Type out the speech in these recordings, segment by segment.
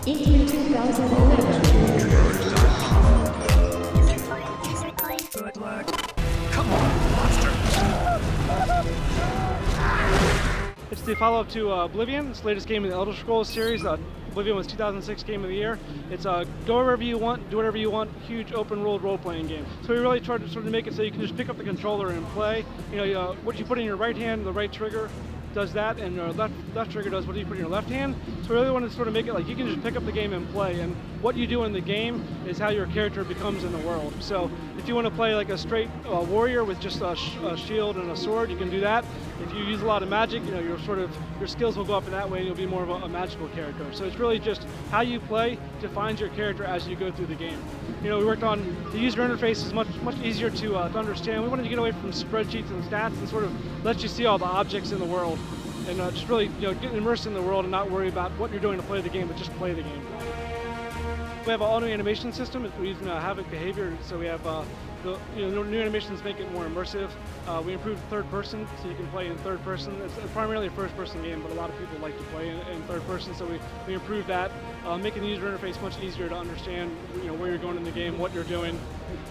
in 2011. Good luck. Come on, monster! It's the follow-up to Oblivion. It's the latest game in the Elder Scrolls series. Oblivion was 2006 Game of the Year. It's go wherever you want, do whatever you want, huge open-world role-playing game. So we really tried to sort of make it so you can just pick up the controller and play. What you put in your right hand, the right trigger does that, and your left trigger does what you put in your left hand. So we really wanted to sort of make it like you can just pick up the game and play, and what you do in the game is how your character becomes in the world. So if you want to play like a straight warrior with just a shield and a sword, you can do that. If you use a lot of magic, your skills will go up in that way, and you'll be more of a magical character. So it's really just how you play defines your character as you go through the game. We worked on the user interface is much easier to understand. We wanted to get away from spreadsheets and stats and sort of let you see all the objects in the world, and just really get immersed in the world and not worry about what you're doing to play the game, but just play the game. We have an auto animation system. We're using Havoc behavior, so we have the new animations make it more immersive. We improved third person, so you can play in third person. It's primarily a first person game, but a lot of people like to play in third person, so we improved that, making the user interface much easier to understand where you're going in the game, what you're doing.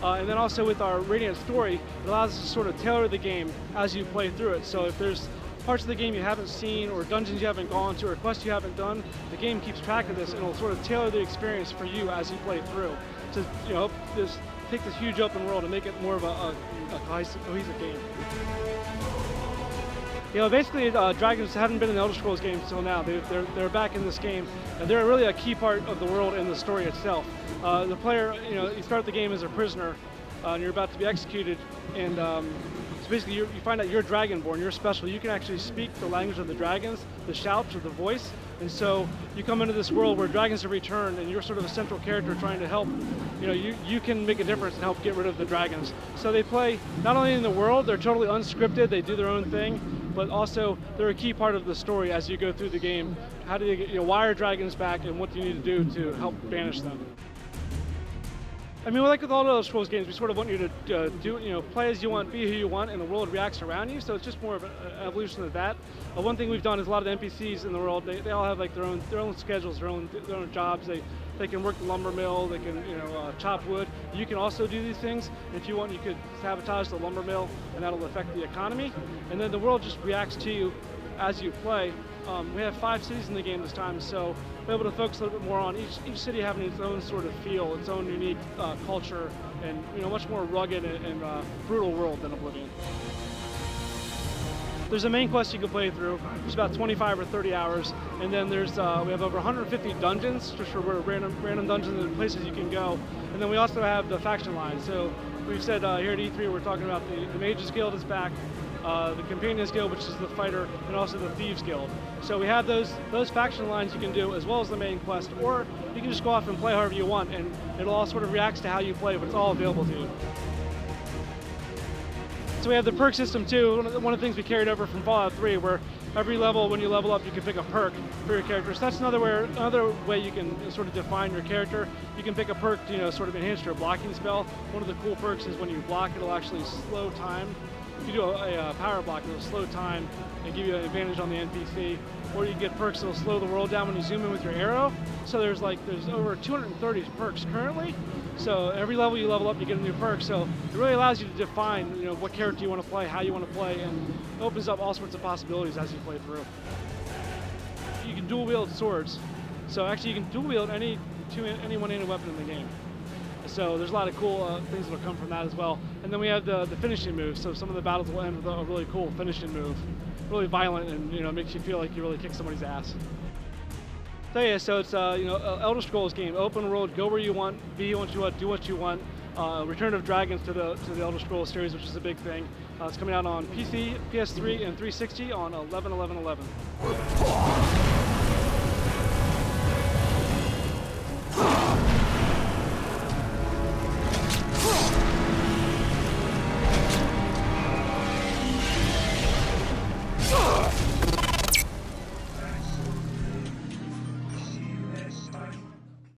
And then also with our Radiant story, it allows us to sort of tailor the game as you play through it. So if there's parts of the game you haven't seen, or dungeons you haven't gone to, or quests you haven't done, the game keeps track of this, and it'll sort of tailor the experience for you as you play through to take this huge open world and make it more of a cohesive game. Basically, dragons haven't been in the Elder Scrolls games until now. They're back in this game, and they're really a key part of the world and the story itself. The player, you start the game as a prisoner, and you're about to be executed, and so basically you find out you're dragonborn, you're special. You can actually speak the language of the dragons, the shouts or the voice, and so you come into this world where dragons have returned, and you're sort of a central character trying to help. You can make a difference and help get rid of the dragons. So they play not only in the world, they're totally unscripted, they do their own thing, but also they're a key part of the story as you go through the game. How do you get, why are dragons back, and what do you need to do to help banish them? I mean, like with all those Scrolls games, we sort of want you to play as you want, be who you want, and the world reacts around you. So it's just more of an evolution of that. One thing we've done is a lot of the NPCs in the world, they all have like their own schedules, their own jobs. They can work the lumber mill, they can chop wood. You can also do these things. If you want, you could sabotage the lumber mill, and that'll affect the economy. And then the world just reacts to you as you play. We have 5 cities in the game this time, so we're able to focus a little bit more on each city having its own sort of feel, its own unique culture, and much more rugged and brutal world than Oblivion. There's a main quest you can play through. It's about 25 or 30 hours, and then there's we have over 150 dungeons, just for random dungeons and places you can go. And then we also have the faction line. So we've said here at E3 we're talking about the Mages Guild is back. The Companions Guild, which is the fighter, and also the Thieves Guild. So we have those faction lines you can do, as well as the main quest, or you can just go off and play however you want, and it'll all sort of reacts to how you play, but it's all available to you. So we have the perk system too. One of the things we carried over from Fallout 3, where every level, when you level up, you can pick a perk for your character. So that's another way you can sort of define your character. You can pick a perk to sort of enhance your blocking spell. One of the cool perks is when you block, it'll actually slow time. If you do a power block, it'll slow time and give you an advantage on the NPC. Or you get perks that'll slow the world down when you zoom in with your arrow. So there's over 230 perks currently. So every level you level up, you get a new perk. So it really allows you to define, what character you want to play, how you want to play, and opens up all sorts of possibilities as you play through. You can dual wield swords. So actually, you can dual wield any one-handed weapon in the game. So there's a lot of cool things that will come from that as well. And then we have the finishing moves. So some of the battles will end with a really cool finishing move. Really violent, and makes you feel like you really kick somebody's ass. So yeah, so it's Elder Scrolls game, open world, go where you want, be what you want, do what you want. Return of Dragons to the Elder Scrolls series, which is a big thing. It's coming out on PC, PS3, and 360 on 11/11/11.